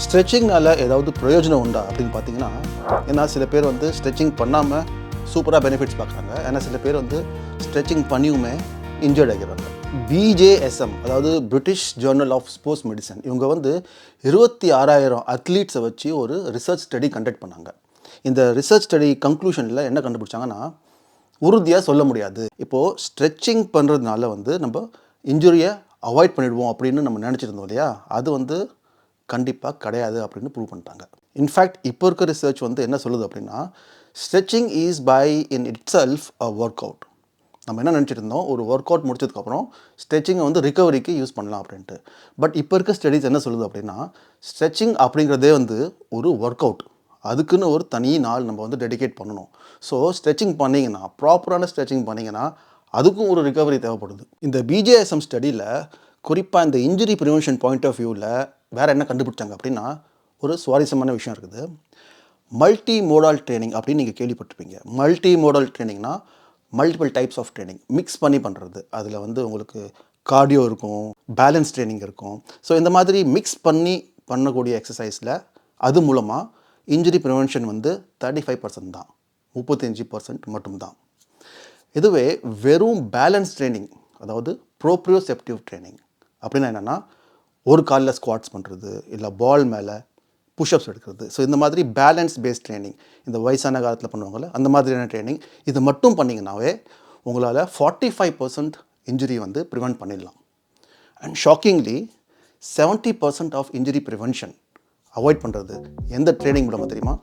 ஸ்ட்ரெச்சிங்னால ஏதாவது பிரயோஜனம் உண்டா அப்படின்னு பார்த்தீங்கன்னா, ஏன்னா சில பேர் வந்து ஸ்ட்ரெச்சிங் பண்ணாமல் சூப்பராக பெனிஃபிட்ஸ் பார்க்குறாங்க. ஏன்னா சில பேர் வந்து ஸ்ட்ரெச்சிங் பண்ணியுமே இன்ஜர்ட் ஆகிறாங்க. BJSM அதாவது British journal of sports medicine, இவங்க வந்து 26,000 அத்லீட்ஸை வச்சு ஒரு ரிசர்ச் ஸ்டடி கண்டக்ட் பண்ணாங்க. இந்த ரிசர்ச் ஸ்டடி கன்க்ளூஷனில் என்ன கண்டுபிடிச்சாங்கன்னா, உறுதியாக சொல்ல முடியாது. இப்போது ஸ்ட்ரெச்சிங் பண்ணுறதுனால வந்து நம்ம இன்ஜுரியை அவாய்ட் பண்ணிடுவோம் அப்படின்னு நம்ம நினச்சிட்டு இருந்தோம் இல்லையா, அது வந்து கண்டிப்பாக கிடையாது அப்படின்னு ப்ரூவ் பண்ணிட்டாங்க. இன்ஃபேக்ட் இப்போ இருக்க ரிசர்ச் வந்து என்ன சொல்லுது அப்படின்னா, stretching is by in itself a workout. நம்ம என்ன நினச்சிட்டு இருந்தோம், ஒரு ஒர்க் அவுட் முடிச்சதுக்கப்புறம் ஸ்ட்ரெச்சிங்கை வந்து ரிகவரிக்கு யூஸ் பண்ணலாம் அப்படின்ட்டு. பட் இப்போ இருக்க ஸ்டடீஸ் என்ன சொல்லுது அப்படின்னா, ஸ்ட்ரெச்சிங் அப்படிங்கிறதே வந்து ஒரு ஒர்க் அவுட். அதுக்குன்னு ஒரு தனி நாள் நம்ம வந்து டெடிகேட் பண்ணணும். ஸோ ஸ்ட்ரெச்சிங் பண்ணிங்கன்னா, ப்ராப்பரான ஸ்ட்ரெச்சிங் பண்ணிங்கன்னா அதுக்கும் ஒரு ரிகவரி தேவைப்படுது. இந்த BJSM ஸ்டடியில் குறிப்பாக இந்த இன்ஜுரி ப்ரிவென்ஷன் பாயிண்ட் ஆஃப் வியூவில் வேறு என்ன கண்டுபிடிச்சாங்க அப்படின்னா, ஒரு சுவாரஸ்யமான விஷயம் இருக்குது. மல்டி மோடல் ட்ரைனிங் அப்படின்னு நீங்கள் கேள்விப்பட்டிருப்பீங்க. மல்டி மோடல் ட்ரைனிங்னா multiple types of training mix பண்ணி பண்ணுறது. அதில் வந்து உங்களுக்கு கார்டியோ இருக்கும், பேலன்ஸ் ட்ரைனிங் இருக்கும். ஸோ இந்த மாதிரி மிக்ஸ் பண்ணி பண்ணக்கூடிய எக்ஸசைஸில் அது மூலமாக இன்ஜுரி ப்ரிவென்ஷன் வந்து 35% தான், 35% மட்டும்தான். இதுவே வெறும் பேலன்ஸ் ட்ரைனிங், அதாவது ப்ரோப்ரியோசெப்டிவ் ட்ரைனிங் அப்படின்னா என்னென்னா, ஒரு காலில் ஸ்குவாட்ஸ் பண்ணுறது, இல்லை பால் மேலே புஷ்அப்ஸ் எடுக்கிறது. ஸோ இந்த மாதிரி பேலன்ஸ் பேஸ்ட் ட்ரைனிங், இந்த வயசான காலத்தில் பண்ணுவாங்கள்ல அந்த மாதிரியான ட்ரைனிங், இது மட்டும் பண்ணிங்கன்னாவே உங்களால் 45% இன்ஜுரி வந்து ப்ரிவெண்ட் பண்ணிடலாம். And shockingly 70% of injury prevention avoid பண்ணுறது எந்த ட்ரைனிங் மூலமாக தெரியுமா?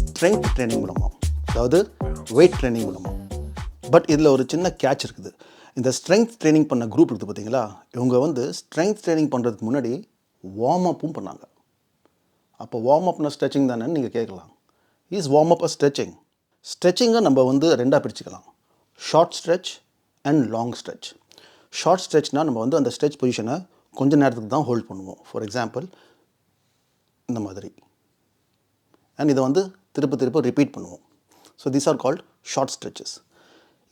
ஸ்ட்ரென்த் ட்ரைனிங் மூலமாக, அதாவது வெயிட் ட்ரைனிங் மூலமாக. பட் இதில் ஒரு சின்ன கேட்ச் இருக்குது. இந்த ஸ்ட்ரென்த் ட்ரைனிங் பண்ண குரூப் இருக்குது பார்த்தீங்களா, இவங்க வந்து ஸ்ட்ரென்த் ட்ரைனிங் பண்ணுறதுக்கு முன்னாடி வார்ம் அப்பும் பண்ணாங்க. அப்போ வார்ம் அப்னா ஸ்ட்ரெச்சிங் தானேன்னு நீங்கள் கேட்கலாம். Is warm up a stretching? ஸ்ட்ரெச்சிங்கை நம்ம வந்து ரெண்டாக பிரிச்சுக்கலாம், short stretch and long stretch. Short ஸ்ட்ரெச்னால் நம்ம வந்து அந்த ஸ்ட்ரெச் பொசிஷனை கொஞ்சம் நேரத்துக்கு தான் ஹோல்ட் பண்ணுவோம். ஃபார் எக்ஸாம்பிள் இந்த மாதிரி, அண்ட் இதை வந்து திரும்ப ரிப்பீட் பண்ணுவோம். So these are called short stretches.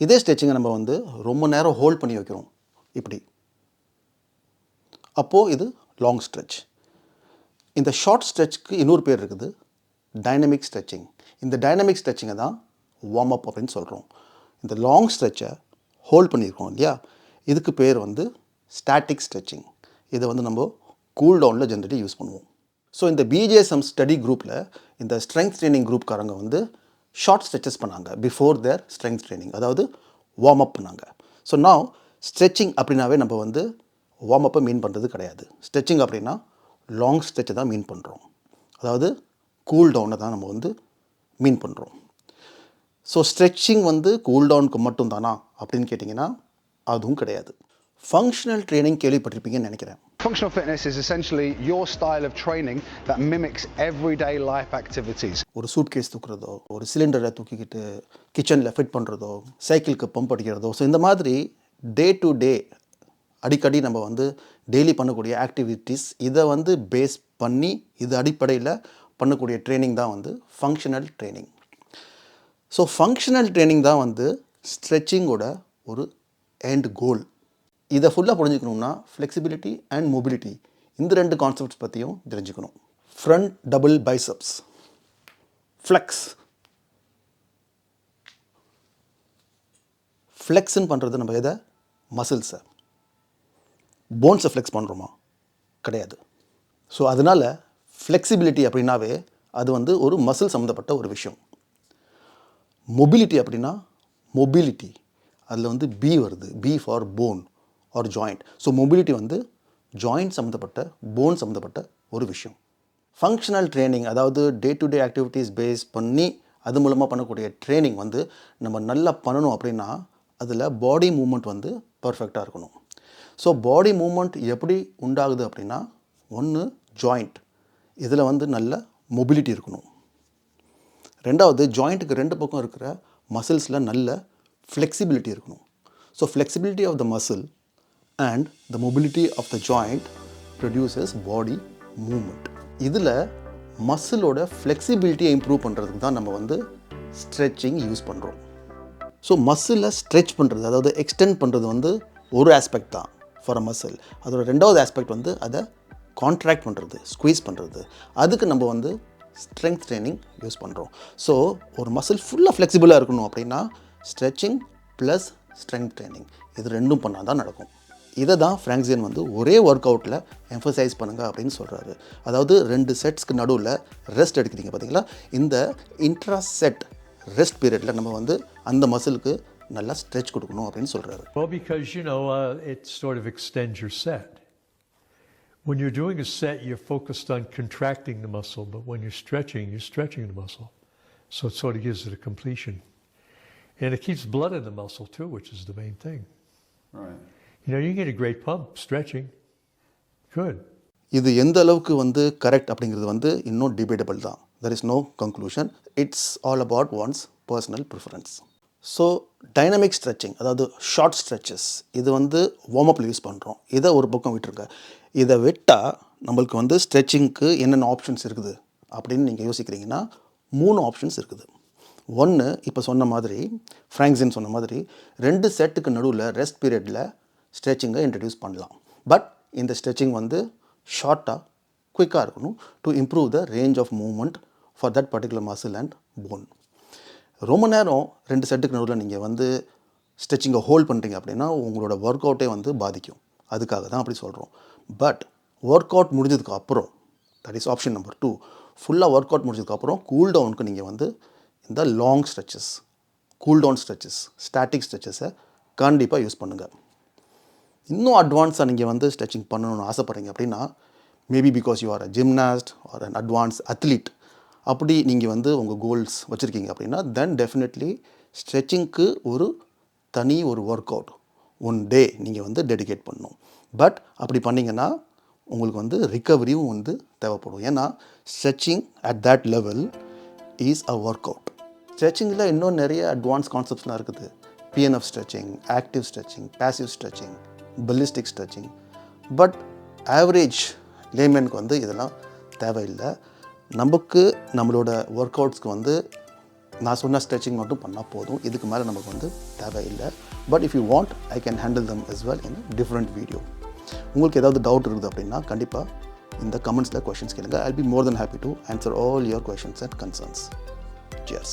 இதே ஸ்ட்ரெச்சிங்கை நம்ம வந்து ரொம்ப நேரம் ஹோல்ட் பண்ணி வைக்கிறோம் இப்படி, அப்போது இது லாங் ஸ்ட்ரெச். இந்த ஷார்ட் ஸ்ட்ரெச்சுக்கு இன்னொரு பேர் இருக்குது, டைனமிக் ஸ்ட்ரெச்சிங். இந்த டைனமிக் ஸ்ட்ரெச்சிங்கை தான் வார்ம் அப் அப்படின்னு சொல்கிறோம். இந்த லாங் ஸ்ட்ரெச்சை ஹோல்ட் பண்ணியிருக்கோம் இல்லையா, இதுக்கு பேர் வந்து ஸ்டாட்டிக் ஸ்ட்ரெச்சிங். இதை வந்து நம்ம கூல் டவுனில் ஜென்ரலி யூஸ் பண்ணுவோம். ஸோ இந்த BJSM ஸ்டடி குரூப்பில் இந்த ஸ்ட்ரென்த் ட்ரைனிங் குரூப்காரங்க வந்து ஷார்ட் ஸ்ட்ரெச்சஸ் பண்ணாங்க பிஃபோர் தேர் ஸ்ட்ரென்த் ட்ரைனிங், அதாவது வார்ம் அப் பண்ணாங்க. ஸோ நவ் ஸ்ட்ரெச்சிங் அப்படின்னாவே நம்ம வந்து வார்ம் அப்பை மீன் பண்ணுறது கிடையாது. ஸ்ட்ரெச்சிங் அப்படின்னா லாங் ஸ்ட்ரெச்சை தான் மீன் பண்ணுறோம், அதாவது கூல் டவுனை தான் நம்ம வந்து மீன் பண்ணுறோம். ஸோ ஸ்ட்ரெச்சிங் வந்து கூல் டவுனுக்கு மட்டும் தானா அப்படின்னு கேட்டிங்கன்னா அதுவும் கிடையாது. ஃபங்க்ஷனல் ட்ரைனிங் கேள்விப்பட்டிருப்பீங்கன்னு நினைக்கிறேன். Functional fitness is essentially your style of training that mimics everyday life activities. ஒரு சூட் கேஸ் தூக்குறதோ, ஒரு சிலிண்டரை தூக்கிக்கிட்டு கிச்சனில் ஃபிட் பண்ணுறதோ, சைக்கிளுக்கு பம்ப் அடிக்கிறதோ, ஸோ இந்த மாதிரி டே டு டே அடிக்கடி நம்ம வந்து டெய்லி பண்ணக்கூடிய ஆக்டிவிட்டீஸ், இதை வந்து பேஸ் பண்ணி இது அடிப்படையில் பண்ணக்கூடிய ட்ரைனிங் தான் வந்து functional training. So functional training தான் வந்து ஸ்ட்ரெச்சிங்கோட ஒரு எண்ட் கோல். இதை ஃபுல்லாக புரிஞ்சுக்கணுன்னா ஃப்ளெக்சிபிலிட்டி அண்ட் மொபிலிட்டி, இந்த ரெண்டு கான்செப்ட்ஸ் பற்றியும் தெரிஞ்சுக்கணும். Front double biceps, flex. ஃப்ளெக்ஸ்ன்னு பண்ணுறது நம்ம எதை? மசில்ஸை. போன்ஸை ஃப்ளெக்ஸ் பண்ணுறோமா? கிடையாது. ஸோ அதனால் ஃப்ளெக்சிபிலிட்டி அப்படின்னாவே அது வந்து ஒரு மசில் சம்மந்தப்பட்ட ஒரு விஷயம். மொபிலிட்டி அப்படின்னா மொபிலிட்டி, அதில் வந்து பி வருது, B for bone or joint. So mobility வந்து ஜாயிண்ட் சம்மந்தப்பட்ட, போன் சம்மந்தப்பட்ட ஒரு விஷயம். ஃபங்க்ஷனல் ட்ரைனிங், அதாவது day to day activities base பண்ணி அது மூலமாக பண்ணக்கூடிய ட்ரைனிங் வந்து நம்ம நல்லா பண்ணணும் அப்படின்னா அதில் பாடி மூமெண்ட் வந்து பர்ஃபெக்டாக இருக்கணும். ஸோ பாடி மூமெண்ட் எப்படி உண்டாகுது அப்படின்னா, ஒன்று ஜாயிண்ட், இதில் வந்து நல்ல மொபிலிட்டி இருக்கணும். ரெண்டாவது, ஜாயிண்ட்டுக்கு ரெண்டு பக்கம் இருக்கிற மசில்ஸில் நல்ல ஃப்ளெக்சிபிலிட்டி இருக்கணும். So flexibility of the muscle and the mobility of the joint produces body movement. இதில் மசிலோட ஃப்ளெக்சிபிலிட்டியை இம்ப்ரூவ் பண்ணுறதுக்கு தான் நம்ம வந்து ஸ்ட்ரெச்சிங் யூஸ் பண்ணுறோம். ஸோ மசிலை ஸ்ட்ரெச் பண்ணுறது, அதாவது எக்ஸ்டெண்ட் பண்ணுறது வந்து ஒரு ஆஸ்பெக்ட் தான் ஃபார் அ மசில். அதோட ரெண்டாவது ஆஸ்பெக்ட் வந்து அதை கான்ட்ராக்ட் பண்ணுறது, ஸ்குவீஸ் பண்ணுறது. அதுக்கு நம்ம வந்து ஸ்ட்ரென்த் ட்ரைனிங் யூஸ் பண்ணுறோம். ஸோ ஒரு மசில் ஃபுல்லாக ஃப்ளெக்சிபிளாக இருக்கணும் அப்படின்னா ஸ்ட்ரெச்சிங் ப்ளஸ் ஸ்ட்ரென்த் ட்ரைனிங் இது ரெண்டும் பண்ணால் தான் நடக்கும். இதை தான் ஃப்ராங்க்சியன் வந்து ஒரே ஒர்க் அவுட்டில் எம்ஃபசைஸ் பண்ணுங்கள் அப்படின்னு சொல்கிறாரு. அதாவது 2 செட்ஸ்க்கு நடுவில் ரெஸ்ட் எடுக்கிறீங்க பார்த்தீங்களா, இந்த இன்ட்ரா செட் ரெஸ்ட் பீரியடில் நம்ம வந்து அந்த மசிலுக்கு நல்லா ஸ்ட்ரெச் கொடுக்கணும் அப்படின்னு சொல்கிறாரு. Well, because, it sort of extends your set. When you're doing a set, you're focused on contracting the muscle, but when you're stretching the muscle. So it sort of gives it a completion. And it keeps blood in the muscle too, which is the main thing. Right. You get a great pump stretching. Good. இது எந்த அளவுக்கு வந்து correct அப்படிங்கிறது வந்து இன்னும் debatable தான். There is no conclusion. It's all about one's personal preference. So dynamic stretching, அதாவது short stretches, இது வந்து வார்ம் அப்பில் யூஸ் பண்ணுறோம். இதை ஒரு பக்கம் விட்டுருங்க. இதை விட்டால் நம்மளுக்கு வந்து ஸ்ட்ரெச்சிங்க்கு என்னென்ன ஆப்ஷன்ஸ் இருக்குது அப்படின்னு நீங்கள் யோசிக்கிறீங்கன்னா 3 ஆப்ஷன்ஸ் இருக்குது. ஒன்று, இப்போ சொன்ன மாதிரி ஃப்ராங்க்சியன் சொன்ன மாதிரி 2 செட்டுக்கு நடுவில் ரெஸ்ட் பீரியடில் ஸ்ட்ரெச்சிங்கை இன்ட்ரடியூஸ் பண்ணலாம். பட் இந்த ஸ்ட்ரெச்சிங் வந்து ஷார்ட்டாக குயிக்காக இருக்கணும் to improve the range of movement for that particular muscle and bone. ரொம்ப நேரம் 2 செட்டுக்கு நடுவில் நீங்கள் வந்து ஸ்ட்ரெச்சிங்கை ஹோல்ட் பண்ணுறீங்க அப்படின்னா உங்களோட ஒர்க் அவுட்டே வந்து பாதிக்கும். அதுக்காக தான் அப்படி சொல்கிறோம். பட் ஒர்க் அவுட் முடிஞ்சதுக்கு அப்புறம், தட் இஸ் ஆப்ஷன் நம்பர் 2, ஃபுல்லாக ஒர்க் அவுட் முடிஞ்சதுக்கப்புறம் கூல் டவுனுக்கு நீங்கள் வந்து இந்த long stretches, cool down stretches, static ஸ்ட்ரெச்சஸை கண்டிப்பாக யூஸ் பண்ணுங்கள். இன்னும் அட்வான்ஸாக நீங்கள் வந்து ஸ்ட்ரெச்சிங் பண்ணணும்னு ஆசைப்பட்றீங்க அப்படின்னா, maybe because you are a gymnast or an advance athlete, அப்படி நீங்கள் வந்து உங்கள் கோல்ஸ் வச்சுருக்கீங்க அப்படின்னா தென் டெஃபினெட்லி ஸ்ட்ரெச்சிங்க்கு ஒரு ஒர்க் அவுட் 1 டே நீங்கள் வந்து டெடிகேட் பண்ணணும். பட் அப்படி பண்ணிங்கன்னா உங்களுக்கு வந்து ரிக்கவரியும் வந்து தேவைப்படும். ஏன்னா stretching at that level is a workout. ஸ்ட்ரெச்சிங்கில் இன்னும் நிறைய அட்வான்ஸ் கான்செப்ட்ஸ்லாம் இருக்குது. PNF stretching, active stretching, passive stretching, ballistic stretching. But average லேமேனுக்கு வந்து இதெல்லாம் தேவையில்லை. நமக்கு நம்மளோட ஒர்க் அவுட்ஸ்க்கு வந்து நான் சொன்ன ஸ்ட்ரெச்சிங் மட்டும் பண்ணால் போதும். இதுக்கு மேலே நமக்கு வந்து தேவையில்லை. But if you want I can handle them as well in a different video. உங்களுக்கு ஏதாவது டவுட் இருக்குது அப்படின்னா கண்டிப்பாக இந்த கமெண்ட்ஸில் கொஷின்ஸ் கேளுங்க. I'll be more than happy to answer all your questions and concerns. Cheers.